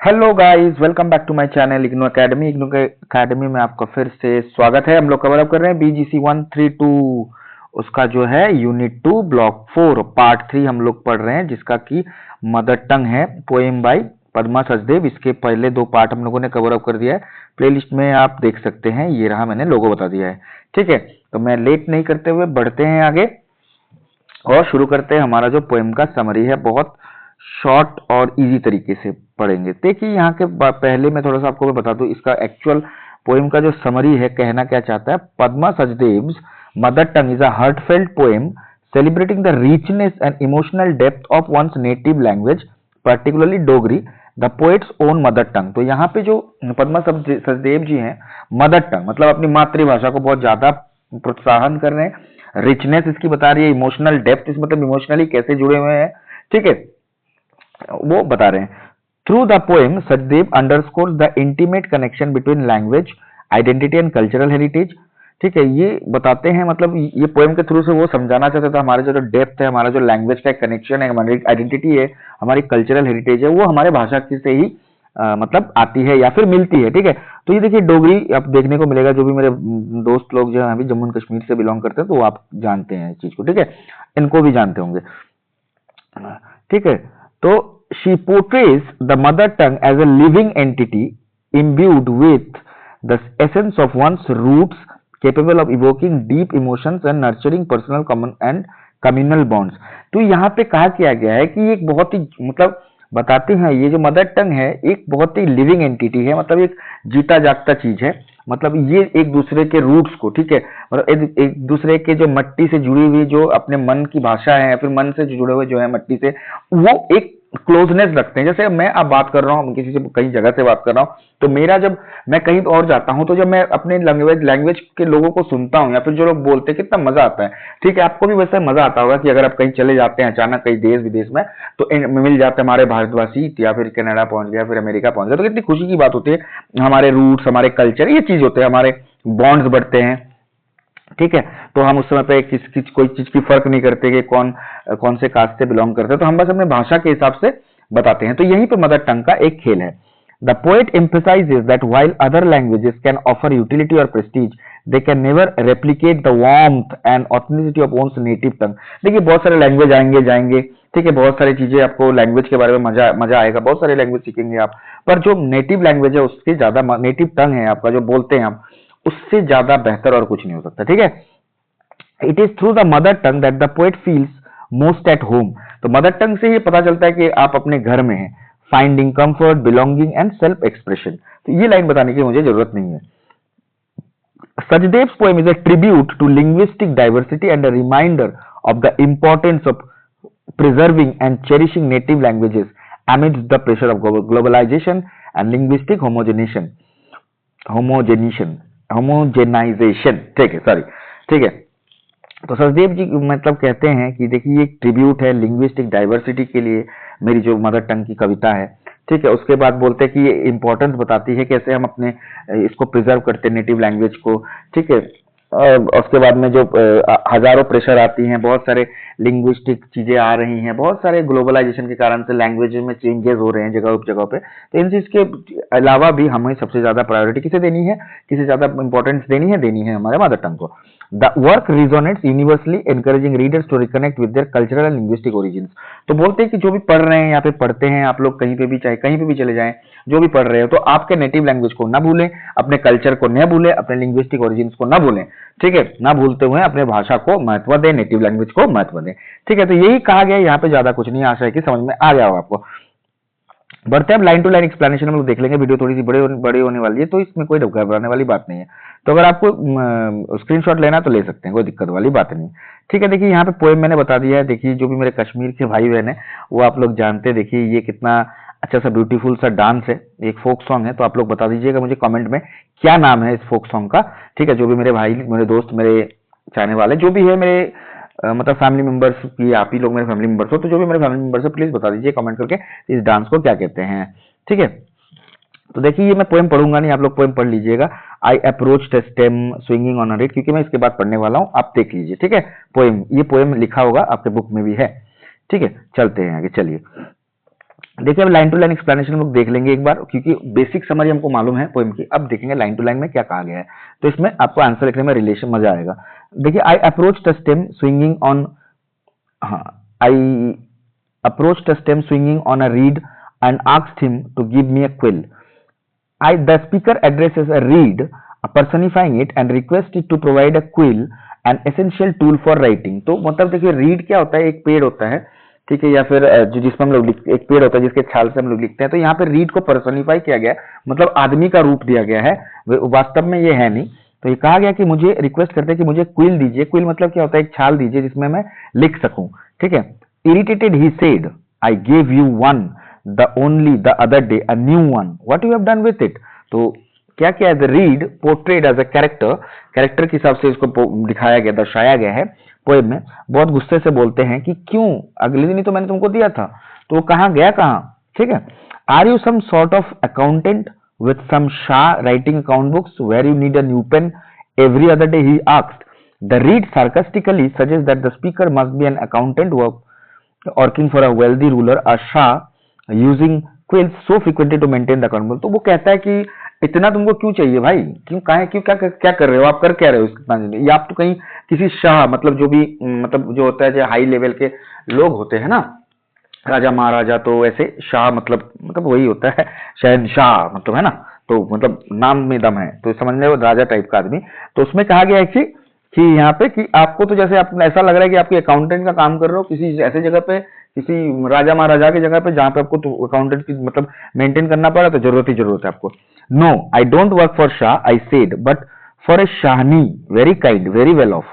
Hello guys, welcome back to my channel IGNOU academy. IGNOU academy में आपका फिर से स्वागत है। हम लोग कवर अप कर रहे हैं बीजीसी 132, उसका जो है यूनिट 2 ब्लॉक 4 पार्ट 3 हम लोग पढ़ रहे हैं, जिसका कि मदर टंग है पोएम बाय पद्मा सचदेव। इसके पहले 2 पार्ट हम लोगों ने कवर अप कर दिया है, प्लेलिस्ट में आप देख सकते हैं। ये रहा, मैंने लोगो बता दिया है। ठीक है, तो मैं लेट नहीं करते हुए बढ़ते हैं आगे और शुरू करते हैं। हमारा जो पोएम का समरी है, बहुत शॉर्ट और इजी तरीके से पढ़ेंगे। देखिए यहाँ के पहले मैं थोड़ा सा आपको मैं बता दूं, इसका एक्चुअल पोएम का जो समरी है, कहना क्या चाहता है। Padma Sachdev's mother tongue is a heartfelt poem celebrating the richness and emotional depth of one's native language, particularly Dogri, the poets own mother tongue. तो यहाँ पे जो पद्मा सचदेव जी हैं, मदर टंग मतलब अपनी मातृभाषा को बहुत ज्यादा प्रोत्साहन कर रहे हैं। रिचनेस इसकी बता रही है, इमोशनल डेप्थ इस मतलब इमोशनली कैसे जुड़े हुए हैं, ठीक है, वो बता रहे हैं। Through the poem Sachdev underscores the intimate connection between language, identity and cultural heritage. ठीक है, ये बताते हैं, मतलब ये पोएम के थ्रू से वो समझाना चाहते थे हमारे जो डेप्थ है, हमारा जो लैंग्वेज का कनेक्शन है, हमारी आइडेंटिटी है, हमारी कल्चरल हेरिटेज है, वो हमारे भाषा से ही मतलब आती है या फिर मिलती है। ठीक है, तो ये देखिए डोगरी अब देखने को मिलेगा। जो भी मेरे दोस्त लोग जो है अभी जम्मू एंड कश्मीर से बिलोंग करते हैं, तो वो आप जानते हैं इस चीज को। ठीक है, इनको भी जानते होंगे। ठीक है, तो she portrays the mother tongue as a living entity imbued with the essence of one's roots, capable of evoking deep emotions and nurturing personal common and communal bonds। तो यहाँ पे कहा किया गया है कि एक बहुत ही मतलब बताते हैं, ये जो मदर टंग है एक बहुत ही लिविंग एंटिटी है, मतलब एक जीता जागता चीज है। मतलब ये एक दूसरे के रूट्स को, ठीक है, मतलब एक दूसरे के जो मट्टी से जुड़ी हुई जो अपने मन की भाषा है, फिर मन से जुड़े हुए जो है मट्टी से, वो एक क्लोजनेस रखते हैं। जैसे मैं अब बात कर रहा हूँ, किसी से कहीं जगह से बात कर रहा हूँ, तो मेरा जब मैं कहीं और जाता हूँ, तो जब मैं अपने लैंग्वेज के लोगों को सुनता हूँ या फिर जो लोग बोलते हैं, कितना मजा आता है। ठीक है, आपको भी वैसे मजा आता होगा कि अगर आप कहीं चले जाते हैं अचानक कहीं देश विदेश में, तो मिल जाते हैं हमारे भारतवासी, या फिर कनाडा पहुंच गया, फिर अमेरिका पहुंच गया, तो कितनी खुशी की बात होती है। हमारे रूट्स, हमारे कल्चर, ये चीज होते हैं, हमारे बॉन्ड्स बढ़ते हैं। ठीक है, तो हम उस समय पे कोई चीज की फर्क नहीं करते कि कौन से कास्ट से बिलोंग करते हैं, तो हम बस अपने भाषा के हिसाब से बताते हैं। तो यहीं पे मदर टंग का एक खेल है। The poet emphasizes that while other languages can offer utility or prestige, they can never replicate the warmth and authenticity of one's native tongue। देखिए बहुत सारे लैंग्वेज आएंगे जाएंगे, ठीक है, बहुत सारी चीजें आपको लैंग्वेज के बारे में मजा आएगा, बहुत सारे लैंग्वेज सीखेंगे आप, पर जो नेटिव लैंग्वेज है उससे ज्यादा, नेटिव टंग है आपका जो बोलते हैं आप, उससे ज्यादा बेहतर और कुछ नहीं हो सकता। ठीक है, it is through the mother tongue that the poet feels most at home. तो मदर टंग से ये पता चलता है कि आप अपने घर में हैं। Finding comfort, belonging and self expression. तो ये लाइन बताने की मुझे जरूरत नहीं है। Sachdev's poem is a tribute to linguistic diversity and a reminder of the importance of preserving and cherishing native languages amidst the pressure of globalization and linguistic homogenization। ठीक है, सॉरी, ठीक है। तो सचदेव जी मतलब कहते हैं कि देखिए ये ट्रिब्यूट है लिंग्विस्टिक डाइवर्सिटी के लिए, मेरी जो मदर टंग की कविता है। ठीक है, उसके बाद बोलते हैं कि ये इंपॉर्टेंस बताती है कैसे हम अपने इसको प्रिजर्व करते हैं नेटिव लैंग्वेज को। ठीक है, उसके बाद में जो हजारों प्रेशर आती हैं, बहुत सारे लिंग्विस्टिक चीजें आ रही हैं, बहुत सारे ग्लोबलाइजेशन के कारण से लैंग्वेज में चेंजेस हो रहे हैं जगह पे। तो इन चीज के अलावा भी हमें सबसे ज्यादा प्रायोरिटी किसे देनी है, किसे ज्यादा इंपॉर्टेंस देनी है हमारे मदर टंग को। The work resonates universally, encouraging readers to reconnect with their cultural and linguistic origins। तो बोलते हैं कि जो भी पढ़ रहे हैं या फिर पढ़ते हैं आप लोग, कहीं पे भी चाहे कहीं पे भी चले जाएं, जो भी पढ़ रहे हो, तो आपके नेटिव लैंग्वेज को ना भूलें, अपने कल्चर को न भूलें, अपने लिंग्विस्टिक ओरिजिन्स को ना भूलें। ठीक है, ना भूलते हुए अपने भाषा को महत्व दें, नेटिव लैंग्वेज को महत्व दें। ठीक है, तो यही कहा गया, यहाँ पे ज्यादा कुछ नहीं। आशा है कि समझ में आ गया होगा आपको। बढ़ते हैं अब लाइन टू लाइन एक्सप्लेनेशन हम लोग देख लेंगे। वीडियो थोड़ी सी बड़ी होने वाली है, तो इसमें कोई घबराने वाली बात नहीं है। तो अगर आपको स्क्रीनशॉट लेना है तो ले सकते हैं, कोई दिक्कत वाली बात नहीं। ठीक है, देखिए यहाँ पे पोएम मैंने बता दिया है। देखिए जो भी मेरे कश्मीर के भाई बहन है वो आप लोग जानते हैं। देखिए ये कितना अच्छा सा ब्यूटीफुल सा डांस है, एक फोक सॉन्ग है। तो आप लोग बता दीजिएगा मुझे कमेंट में क्या नाम है इस फोक सॉन्ग का। ठीक है, जो भी मेरे भाई, मेरे दोस्त, मेरे चाहने वाले जो भी है, मेरे मतलब फैमिली मेंबर्स की, आप ही लोग मेरे फैमिली मेंबर्स हो, तो जो भी मेरे फैमिली मेंबर्स है प्लीज बता दीजिए कमेंट करके इस डांस को क्या कहते हैं। ठीक है, तो देखिए ये मैं पोएम पढ़ूंगा नहीं, आप लोग पोएम पढ़ लीजिएगा। आई approach the stem swinging on a red, क्योंकि मैं इसके बाद पढ़ने वाला हूं, आप देख लीजिए। ठीक है, पोएम, ये पोएम लिखा होगा आपके बुक में भी है। ठीक है, चलते हैं आगे, चलिए। देखिए अब लाइन टू लाइन एक्सप्लेनेशन हम लोग देख लेंगे एक बार, क्योंकि बेसिक समरी हमको मालूम है पोएम की। अब देखेंगे लाइन टू लाइन में क्या कहा गया है, तो इसमें आपको आंसर लिखने में रिलेशन मजा आएगा। देखिए, I approach the stem swinging on, हाँ, I approach the stem swinging on a reed and asked him to give me a quill. The speaker addresses a reed, personifying it and requests it to provide a quill, an essential tool for writing। तो मतलब देखिए read क्या होता है, एक पेड़ होता है, ठीक है, या फिर जो जिसमें हम लोग एक पेड़ होता है जिसके छाल से हम लोग लिखते हैं। तो यहाँ पे रीड को पर्सोनिफाई किया गया, मतलब आदमी का रूप दिया गया है, वास्तव में ये है नहीं। तो ये कहा गया कि मुझे रिक्वेस्ट करते हैं कि मुझे क्विल दीजिए। क्विल मतलब क्या होता है, एक छाल दीजिए जिसमें मैं लिख सकूं, ठीक है। Irritated he said, I gave you one the only the other day a new one, what you have done with it। तो क्या क्या है, the reed portrayed as a character, character के हिसाब से इसको दिखाया गया, दर्शाया गया है पोएम में। बहुत गुस्से से बोलते हैं कि क्यों, अगले दिन ही तो मैंने तुमको दिया था। तो वो कहाँ गया, कहाँ, ठीक है। Are you some sort of accountant with some Shah writing account books where you need a new pen every other day, he asked। The reed sarcastically suggests that the speaker must be an accountant working for a wealthy ruler, a Shah using quills so frequently to maintain the account. तो वो कहता है कि इतना तुमको क्यों चाहिए भाई, क्यों, कहा क्यों, क्या कर रहे हो आप, कर क्या रहे हो इतना, या आप तो कहीं किसी शाह, मतलब जो भी, मतलब जो होता है जो हाई लेवल के लोग होते हैं ना, राजा महाराजा, तो ऐसे शाह मतलब वही होता है शहनशाह, मतलब है ना, तो मतलब नाम में दम है, तो समझ लो राजा टाइप का आदमी। तो उसमें कहा गया है कि यहाँ पे कि आपको तो जैसे आप ऐसा लग रहा है कि आपके अकाउंटेंट का काम कर रहे हो किसी ऐसे जगह पे, किसी राजा महाराजा की जगह पे, जहां पे आपको तो अकाउंटेंट की मतलब मेंटेन करना पड़ा, तो जरूरत है आपको। No, I don't work for shah, I said, but for a Shahni, very kind, very well off.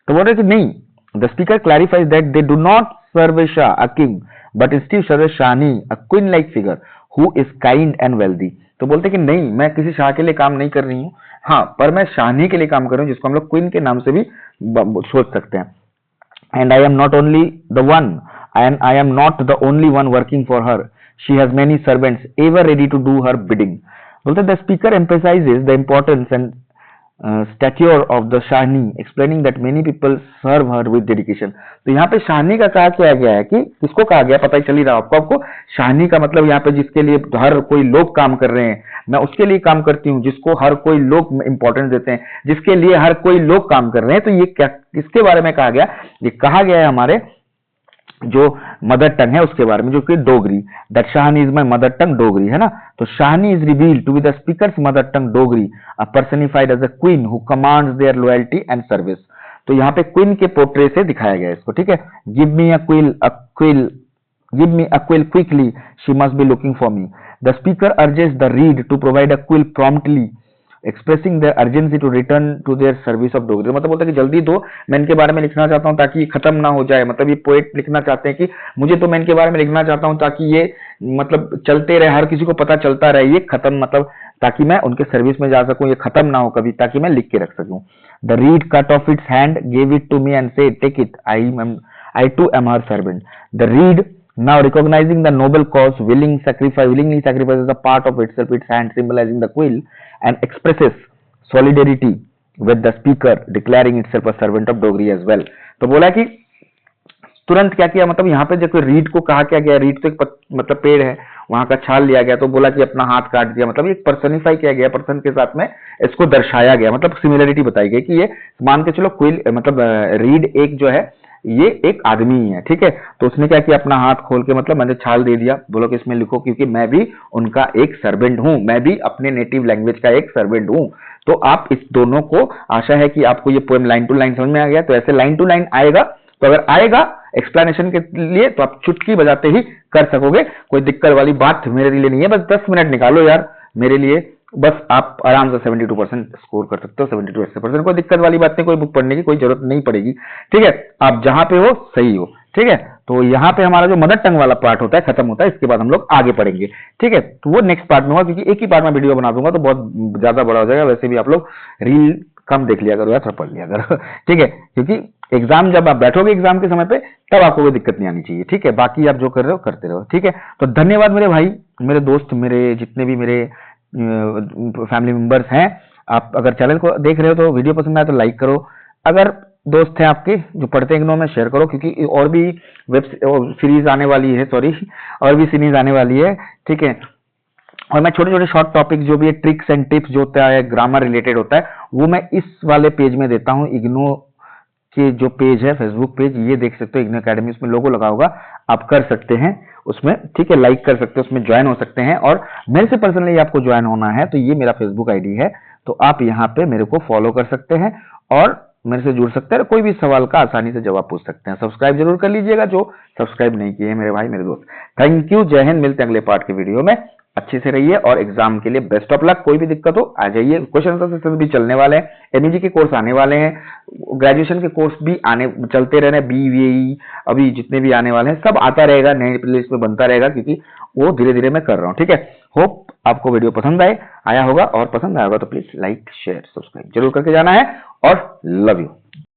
तो बोल रहे कि नहीं, the speaker clarifies that they do not serve a shah, a king, but instead serve a Shahni, a queen like figure who is kind and wealthy. तो बोलते कि नहीं, मैं किसी शाह के लिए काम नहीं कर रही हूँ, हाँ, पर मैं शाहनी के लिए काम कर रही हूँ, जिसको हम लोग क्वीन के नाम से भी सोच सकते हैं। And I am not only the one, and I am not the only one working for her. She has many servants ever ready to do her bidding। बोलते the speaker emphasizes the importance and stature of the Shahni, explaining that many people serve her with dedication। तो यहाँ पे शाहनी का कहा क्या गया है कि किसको कहा गया, पता ही चल ही रहा आपको शाहनी का मतलब यहाँ पे जिसके लिए हर कोई लोग काम कर रहे हैं, मैं उसके लिए काम करती हूँ, जिसको हर कोई लोग इंपॉर्टेंस देते हैं, जिसके लिए हर कोई लोग काम कर रहे हैं। तो ये क्या, किसके बारे में कहा गया, ये कहा गया है हमारे जो मदर टंग है उसके बारे में, जो कि Dogri. That Shahni is my mother tongue, Dogri है ना। तो Shahni is revealed to be the speaker's mother tongue Dogri, personified as a queen who commands their loyalty and service. तो यहाँ पे क्वीन के पोर्ट्रे से दिखाया गया इसको, ठीक है। Give me a quill, give me a quill quickly, she must be looking for me. The speaker urges the reed to provide a quill promptly, expressing their urgency to return to their service of Dogri. मतलब बोलता है कि जल्दी दो, मैं इनके बारे में लिखना चाहता हूं ताकि ये खत्म ना हो जाए। मतलब ये पोएट लिखना चाहते हैं कि मुझे तो मैं इनके बारे में लिखना चाहता हूं ताकि ये मतलब चलते रहे, हर किसी को पता चलता रहे, ये खत्म, मतलब ताकि मैं उनके सर्विस में जा सकूं, ये खत्म ना हो कभी, ताकि मैं लिख के रख सकूं। The reed cut off its hand, gave it to me and said take it, I too am her servant. The reed now recognizing the noble cause willingly sacrifices a part of itself, its hand symbolizing the quill, and expresses solidarity with the speaker, declaring itself a servant of Dogri as well। तो बोला कि तुरंत क्या किया, मतलब यहाँ पे जो रीड को कहा क्या गया, रीड तो एक मतलब पेड़ है, वहां का छाल लिया गया, तो बोला कि अपना हाथ काट दिया, मतलब एक पर्सनिफाई किया गया, पर्सन के साथ में इसको दर्शाया गया, मतलब सिमिलरिटी बताई गई कि ये मान के चलो क्विल, मतलब रीड एक जो है ये एक आदमी ही है, ठीक है। तो उसने क्या किया, अपना हाथ खोल के मतलब मैंने छाल दे दिया, बोलो कि इसमें लिखो क्योंकि मैं भी उनका एक सर्वेंट हूं, मैं भी अपने नेटिव लैंग्वेज का एक सर्वेंट हूं। तो आप इस दोनों को, आशा है कि आपको ये पोएम लाइन टू लाइन समझ में आ गया। तो ऐसे लाइन टू लाइन आएगा, तो अगर आएगा एक्सप्लेनेशन के लिए तो आप चुटकी बजाते ही कर सकोगे, कोई दिक्कत वाली बात मेरे लिए नहीं है। बस 10 मिनट निकालो यार मेरे लिए, बस आप आराम से 72% स्कोर कर सकते हो, 72-80%। कोई दिक्कत वाली बात नहीं, कोई बुक पढ़ने की कोई जरूरत नहीं पड़ेगी, ठीक है। आप जहां पे हो सही हो, ठीक है। तो यहाँ पे हमारा जो मदर टंग वाला पार्ट होता है खत्म होता है, इसके बाद हम लोग आगे पढ़ेंगे, ठीक है। तो वो नेक्स्ट पार्ट में होगा, क्योंकि एक ही पार्ट में वीडियो बना दूंगा तो बहुत ज्यादा बड़ा हो जाएगा। वैसे भी आप लोग रील कम देख लिया करो या थोड़ा पढ़ लिया करो, ठीक है, क्योंकि एग्जाम जब आप बैठोगे एग्जाम के समय पे तब आपको कोई दिक्कत नहीं आनी चाहिए, ठीक है। बाकी आप जो कर रहे हो करते रहो, ठीक है। तो धन्यवाद मेरे भाई, मेरे दोस्त, मेरे जितने भी मेरे फैमिली मेंबर्स हैं। आप अगर चैनल को देख रहे हो तो वीडियो पसंद आए तो लाइक करो, अगर दोस्त हैं आपके जो पढ़ते हैं इग्नो में, शेयर करो, क्योंकि और भी वेब सीरीज आने वाली है, सॉरी, और भी सीरीज आने वाली है, ठीक है। और मैं छोटे छोटे शॉर्ट टॉपिक जो भी है, ट्रिक्स एंड टिप्स जो होता है, ग्रामर रिलेटेड होता है, वो मैं इस वाले पेज में देता हूँ। इग्नो के जो पेज है, फेसबुक पेज, ये देख सकते हो, इग्नो अकेडमी, उसमें लोगो लगा होगा, आप कर सकते हैं उसमें, ठीक है, लाइक कर सकते हो, उसमें ज्वाइन हो सकते हैं। और मेरे से पर्सनली आपको ज्वाइन होना है तो ये मेरा फेसबुक आईडी है, तो आप यहाँ पे मेरे को फॉलो कर सकते हैं और मेरे से जुड़ सकते हैं, कोई भी सवाल का आसानी से जवाब पूछ सकते हैं। सब्सक्राइब जरूर कर लीजिएगा जो सब्सक्राइब नहीं किए हैं मेरे भाई मेरे दोस्त। थैंक यू, जय हिंद, मिलते हैं अगले पार्ट के वीडियो में। अच्छे से रहिए और एग्जाम के लिए बेस्ट ऑफ लक। कोई भी दिक्कत हो आ जाइए, क्वेश्चन आंसर सेशन भी चलने वाले हैं, एमईजी के कोर्स आने वाले हैं, ग्रेजुएशन के कोर्स भी आने चलते रह रहे हैं, बीवीई अभी जितने भी आने वाले हैं सब आता रहेगा, नए प्लेलिस्ट में बनता रहेगा, क्योंकि वो धीरे धीरे मैं कर रहा हूँ, ठीक है। होप आपको वीडियो पसंद आया होगा, और पसंद आया होगा तो प्लीज लाइक शेयर सब्सक्राइब जरूर करके जाना है, और लव यू।